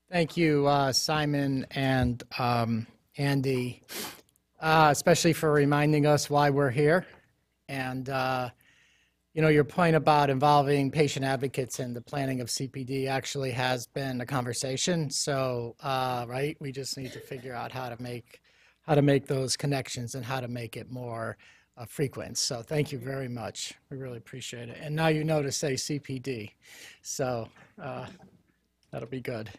Thank you, Simon and Andy, especially for reminding us why we're here. And, your point about involving patient advocates in the planning of CPD actually has been a conversation. So, right, we just need to figure out how to make those connections and how to make it more frequent. So thank you very much. We really appreciate it. And now you know to say CPD. So that'll be good.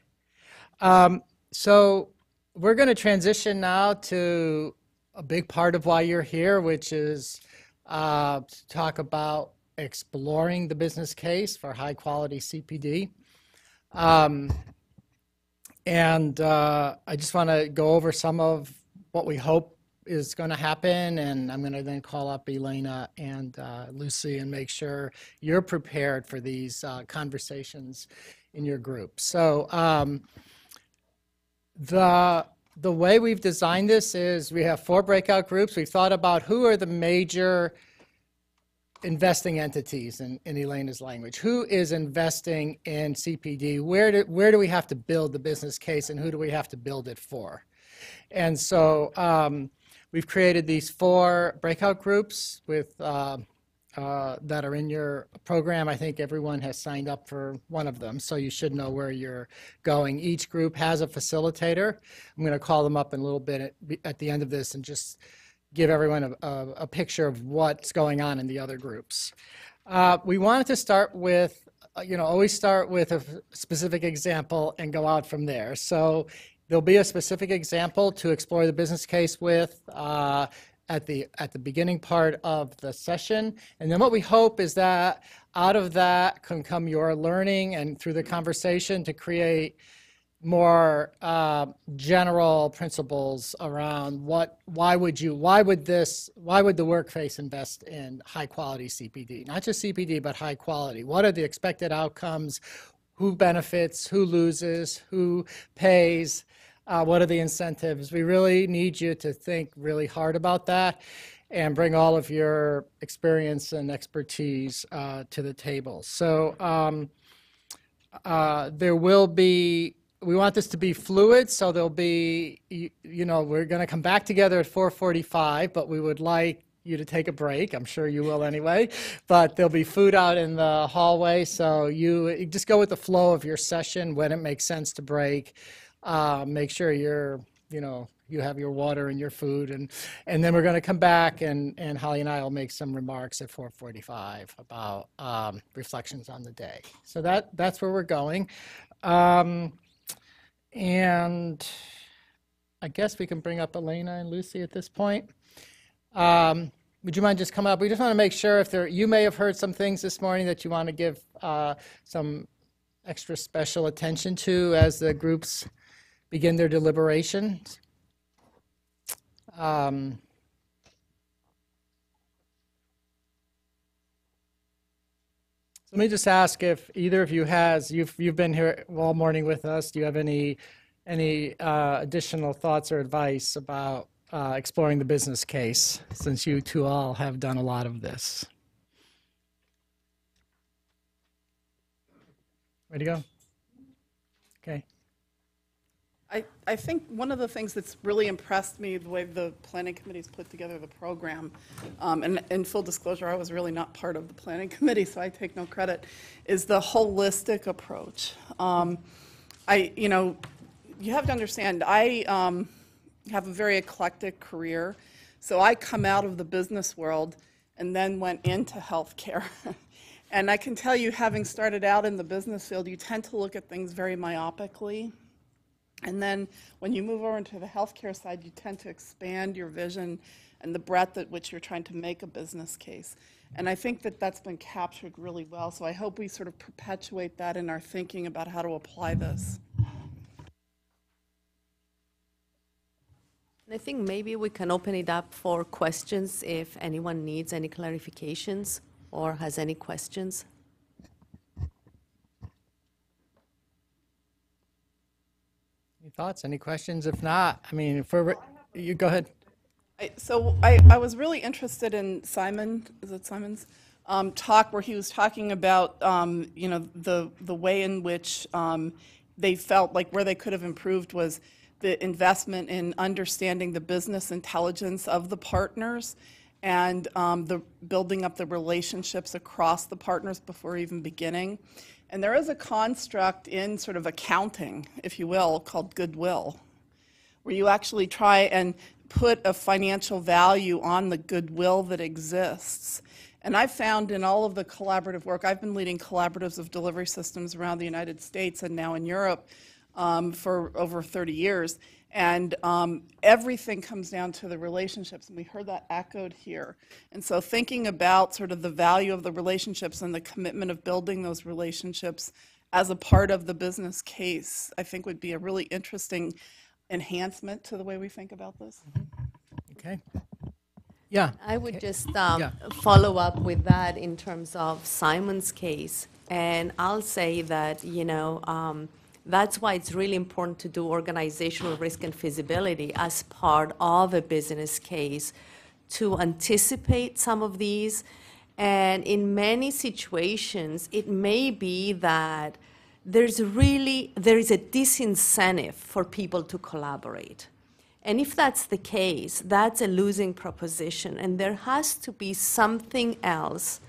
So we're going to transition now to a big part of why you're here, which is to talk about exploring the business case for high-quality CPD. I just want to go over some of what we hope is going to happen, and I'm going to then call up Elena and Lucy and make sure you're prepared for these conversations in your group. So the way we've designed this is we have 4 breakout groups. We've thought about who are the major investing entities in Elena's language. Who is investing in CPD? Where do we have to build the business case, and who do we have to build it for? And so we've created these 4 breakout groups with that are in your program. I think everyone has signed up for one of them, so you should know where you're going. Each group has a facilitator. I'm going to call them up in a little bit at the end of this and just give everyone a picture of what's going on in the other groups. We wanted to start with, always start with a specific example and go out from there. So there'll be a specific example to explore the business case with at the beginning part of the session. And then what we hope is that out of that can come your learning and through the conversation to create more general principles around why would the workplace invest in high quality CPD? Not just CPD, but high quality. What are the expected outcomes? Who benefits? Who loses? Who pays? What are the incentives? We really need you to think really hard about that and bring all of your experience and expertise to the table. So there will be, we want this to be fluid, so there'll be, we're going to come back together at 4:45, but we would like you to take a break. I'm sure you will anyway, but there'll be food out in the hallway, so you just go with the flow of your session when it makes sense to break. Make sure you're, you have your water and your food, and then we're going to come back, and Holly and I will make some remarks at 4:45 about reflections on the day. So that's where we're going. And I guess we can bring up Elena and Lucy at this point. Would you mind just coming up? We just want to make sure if you may have heard some things this morning that you want to give some extra special attention to as the groups begin their deliberations. Let me just ask if either of you you've been here all morning with us. Do you have any additional thoughts or advice about exploring the business case, since you two all have done a lot of this? Ready to go? Okay. I think one of the things that's really impressed me, the way the planning committee's put together the program, and in full disclosure, I was really not part of the planning committee, so I take no credit, is the holistic approach. You have to understand, I have a very eclectic career, so I come out of the business world and then went into healthcare. And I can tell you, having started out in the business field, you tend to look at things very myopically. And then when you move over into the healthcare side, you tend to expand your vision and the breadth at which you're trying to make a business case. And I think that that's been captured really well. So I hope we sort of perpetuate that in our thinking about how to apply this. I think maybe we can open it up for questions if anyone needs any clarifications or has any questions. Any thoughts? Any questions? If not, you go ahead. I was really interested in Simon's talk, where he was talking about the way in which they felt like where they could have improved was the investment in understanding the business intelligence of the partners and the building up the relationships across the partners before even beginning. And there is a construct in sort of accounting, if you will, called goodwill, where you actually try and put a financial value on the goodwill that exists. And I've found in all of the collaborative work, I've been leading collaboratives of delivery systems around the United States and now in Europe for over 30 years. And everything comes down to the relationships, and we heard that echoed here. And so thinking about sort of the value of the relationships and the commitment of building those relationships as a part of the business case, I think would be a really interesting enhancement to the way we think about this. Okay. Yeah. I would just Yeah. follow up with that in terms of Simon's case. And I'll say that, that's why it's really important to do organizational risk and feasibility as part of a business case to anticipate some of these. And in many situations, it may be that there is a disincentive for people to collaborate. And if that's the case, that's a losing proposition, and there has to be something else.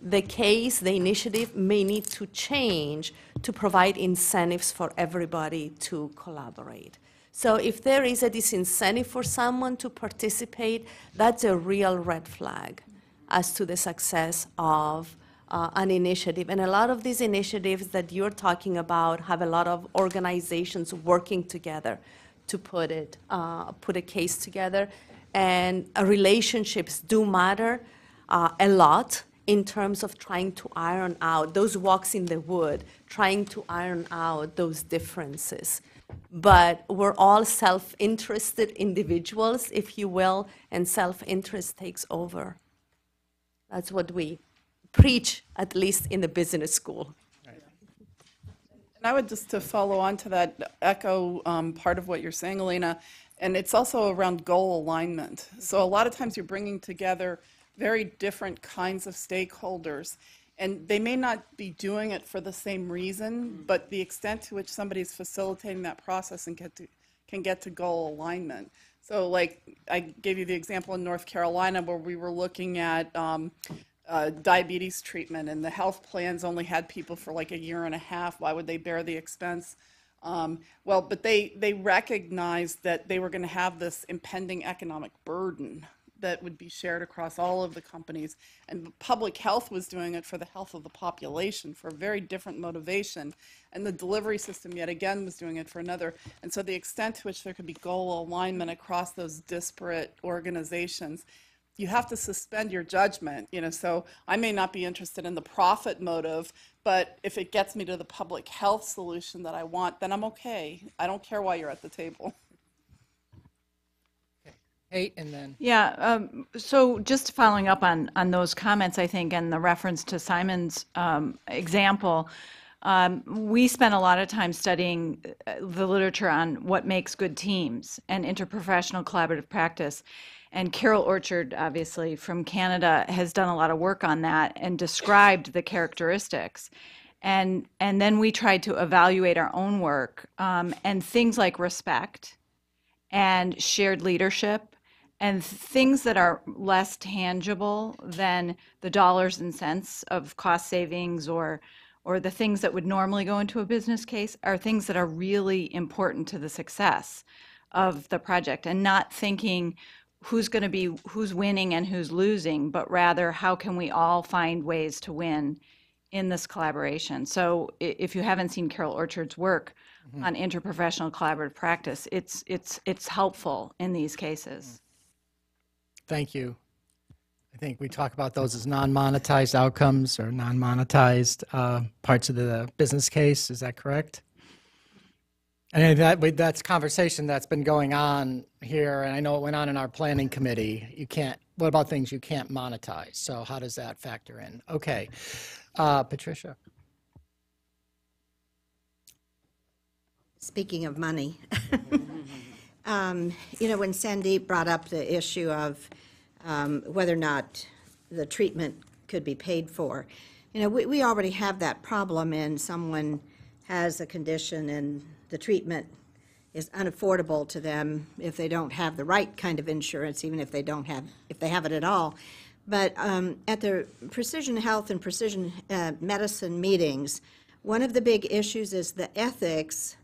The case, the initiative may need to change to provide incentives for everybody to collaborate. So if there is a disincentive for someone to participate, that's a real red flag as to the success of an initiative. And a lot of these initiatives that you're talking about have a lot of organizations working together to put a case together. And relationships do matter a lot in terms of trying to iron out those walks in the wood, trying to iron out those differences. But we're all self-interested individuals, if you will, and self-interest takes over. That's what we preach, at least in the business school. And I would just to follow on to that, echo part of what you're saying, Elena, and it's also around goal alignment. So a lot of times you're bringing together very different kinds of stakeholders, and they may not be doing it for the same reason, but the extent to which somebody's facilitating that process and can get to goal alignment. So like I gave you the example in North Carolina where we were looking at diabetes treatment, and the health plans only had people for like a year and a half. Why would they bear the expense? Well, but they recognized that they were going to have this impending economic burden that would be shared across all of the companies. And public health was doing it for the health of the population for a very different motivation. And the delivery system, yet again, was doing it for another. And so the extent to which there could be goal alignment across those disparate organizations, you have to suspend your judgment. So I may not be interested in the profit motive, but if it gets me to the public health solution that I want, then I'm okay. I don't care why you're at the table. And then Yeah, so just following up on those comments, I think, and the reference to Simon's example, we spent a lot of time studying the literature on what makes good teams and interprofessional collaborative practice. And Carol Orchard, obviously, from Canada, has done a lot of work on that and described the characteristics. And then we tried to evaluate our own work, and things like respect and shared leadership and things that are less tangible than the dollars and cents of cost savings or the things that would normally go into a business case are things that are really important to the success of the project, and not thinking who's winning and who's losing, but rather how can we all find ways to win in this collaboration. So if you haven't seen Carol Orchard's work on interprofessional collaborative practice, it's helpful in these cases. Thank you. I think we talk about those as non-monetized outcomes or non-monetized parts of the business case. Is that correct? And that's conversation that's been going on here, and I know it went on in our planning committee. What about things you can't monetize? So how does that factor in? Okay. Patricia. Speaking of money, when Sandeep brought up the issue of whether or not the treatment could be paid for, we already have that problem in someone has a condition and the treatment is unaffordable to them if they don't have the right kind of insurance, even if they have it at all. But at the precision health and precision medicine meetings, one of the big issues is the ethics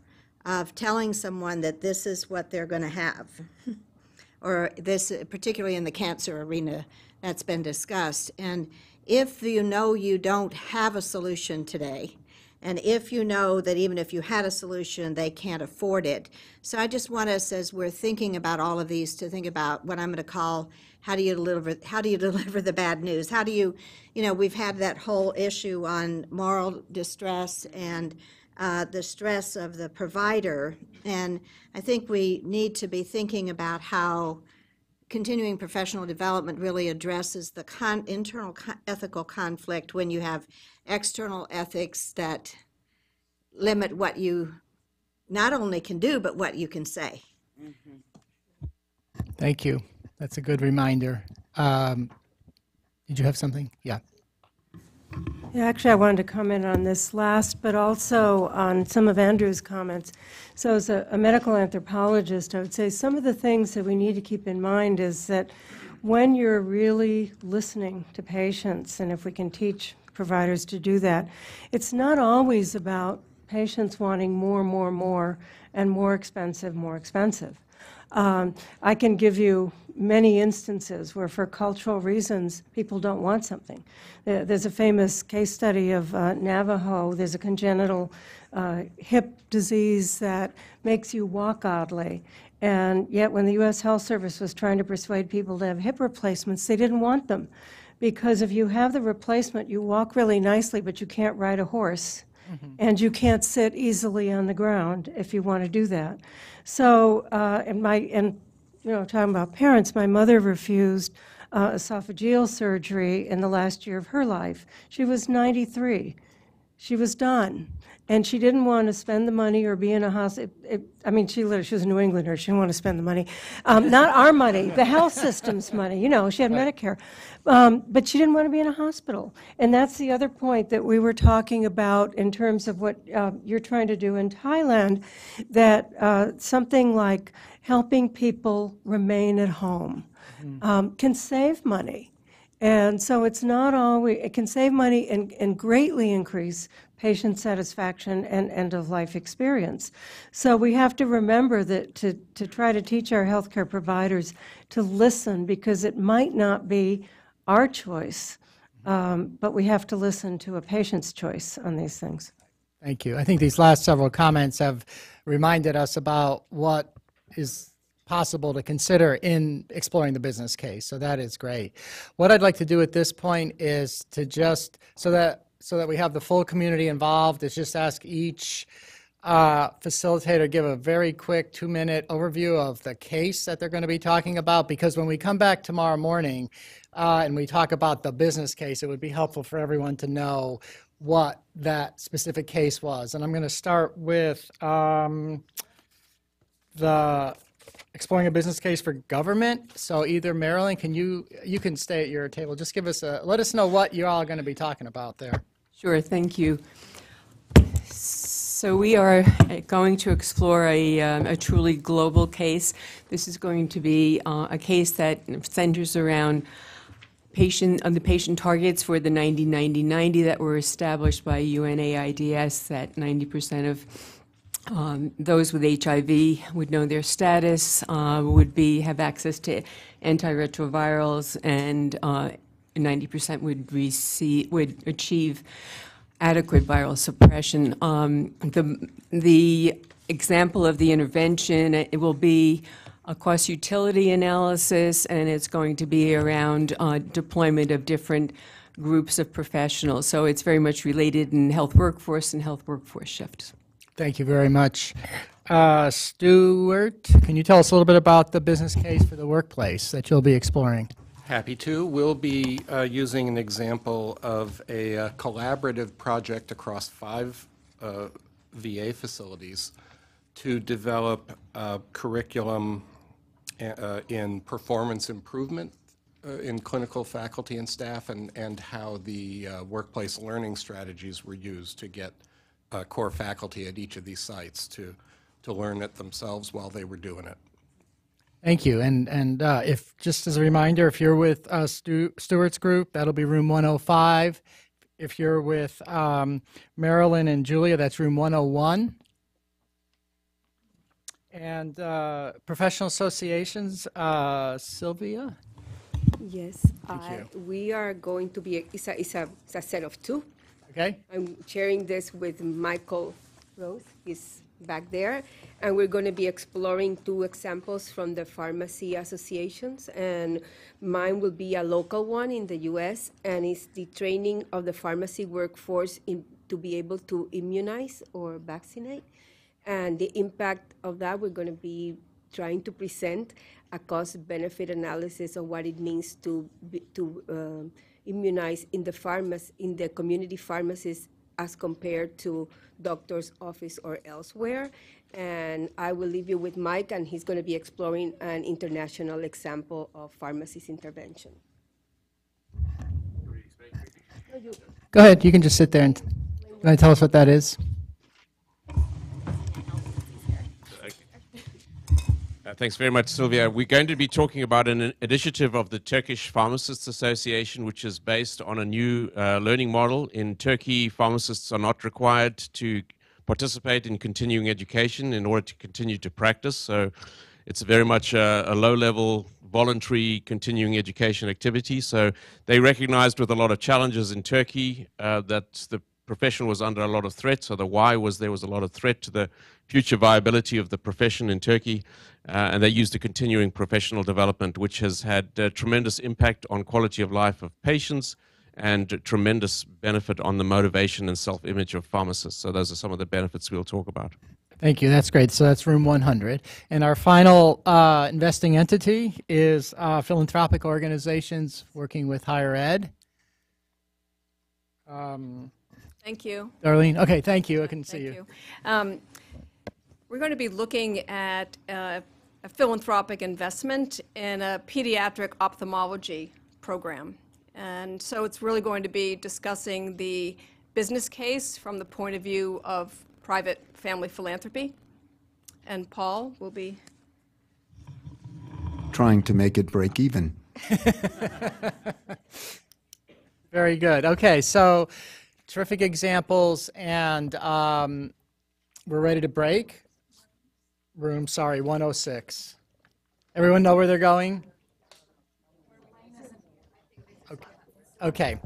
of telling someone that this is what they're going to have, or this, particularly in the cancer arena, that's been discussed. And if you know you don't have a solution today, and if you know that even if you had a solution, they can't afford it. So I just want us, as we're thinking about all of these, to think about what I'm going to call how do you deliver the bad news? How do you, we've had that whole issue on moral distress and the stress of the provider. And I think we need to be thinking about how continuing professional development really addresses the internal ethical conflict when you have external ethics that limit what you not only can do, but what you can say. Thank you. That's a good reminder. Did you have something? Yeah. Yeah, actually, I wanted to comment on this last, but also on some of Andrew's comments. So as a medical anthropologist, I would say some of the things that we need to keep in mind is that when you're really listening to patients, and if we can teach providers to do that, it's not always about patients wanting more, and more expensive. I can give you many instances where, for cultural reasons, people don't want something. There's a famous case study of Navajo. There's a congenital hip disease that makes you walk oddly. And yet when the U.S. Health Service was trying to persuade people to have hip replacements, they didn't want them. Because if you have the replacement, you walk really nicely, but you can't ride a horse. And you can't sit easily on the ground if you want to do that. So, talking about parents, my mother refused esophageal surgery in the last year of her life. She was 93. She was done. And she didn't want to spend the money or be in a hospital. She was a New Englander. She didn't want to spend the money. Not our money, the health system's money. She had Medicare. But she didn't want to be in a hospital. And that's the other point that we were talking about in terms of what you're trying to do in Thailand, that something like helping people remain at home can save money. And so it's not always, it can save money and greatly increase patient satisfaction and end-of-life experience. So we have to remember that to try to teach our healthcare providers to listen, because it might not be our choice, but we have to listen to a patient's choice on these things. Thank you. I think these last several comments have reminded us about what is possible to consider in exploring the business case. So that is great. What I'd like to do at this point is to just, so that we have the full community involved, is just ask each facilitator give a very quick 2-minute overview of the case that they're going to be talking about, because when we come back tomorrow morning and we talk about the business case, it would be helpful for everyone to know what that specific case was. And I'm going to start with the exploring a business case for government. So either Marilyn, you can stay at your table. Just give us let us know what you're all going to be talking about there. Sure, thank you. So we are going to explore a truly global case. This is going to be a case that centers around the patient targets for the 90-90-90 that were established by UNAIDS, that 90% of those with HIV would know their status, would have access to antiretrovirals, and 90% would achieve adequate viral suppression. The example of the intervention, it will be a cost-utility analysis, and it's going to be around deployment of different groups of professionals. So it's very much related in health workforce and health workforce shifts. Thank you very much. Stuart, can you tell us a little bit about the business case for the workplace that you'll be exploring? Happy to. We'll be using an example of a collaborative project across 5 VA facilities to develop a curriculum in performance improvement in clinical faculty and staff, and how the workplace learning strategies were used to get core faculty at each of these sites to learn it themselves while they were doing it. Thank you. And if, just as a reminder, if you're with Stewart's group, that'll be room 105. If you're with Marilyn and Julia, that's room 101. And professional associations, Sylvia? Yes, you. we are going to be, it's a set of two. Okay. I'm sharing this with Michael Rose, he's back there, and we're going to be exploring two examples from the pharmacy associations, and mine will be a local one in the U.S., and it's the training of the pharmacy workforce to be able to immunize or vaccinate, and the impact of that, we're going to be trying to present a cost-benefit analysis of what it means to immunize in the community pharmacies as compared to doctor's office or elsewhere. And I will leave you with Mike, and he's going to be exploring an international example of pharmacist intervention. Go ahead. You can just sit there and tell us what that is. Thanks very much, Sylvia. We're going to be talking about an initiative of the Turkish Pharmacists Association, which is based on a new learning model. In Turkey, pharmacists are not required to participate in continuing education in order to continue to practice. So it's very much a low-level, voluntary continuing education activity. So they recognized with a lot of challenges in Turkey that the profession was under a lot of threat. So the why was there was a lot of threat to the future viability of the profession in Turkey. And they used a continuing professional development, which has had tremendous impact on quality of life of patients and tremendous benefit on the motivation and self-image of pharmacists. So those are some of the benefits we'll talk about. Thank you. That's great. So that's room 100. And our final investing entity is philanthropic organizations working with higher ed. Thank you. Darlene? Okay, thank you. I can see Thank you. you. We're going to be looking at a philanthropic investment in a pediatric ophthalmology program. And so it's really going to be discussing the business case from the point of view of private family philanthropy. And Paul will be trying to make it break even. Very good. Okay, so terrific examples, and we're ready to break. Room, 106. Everyone know where they're going? Okay.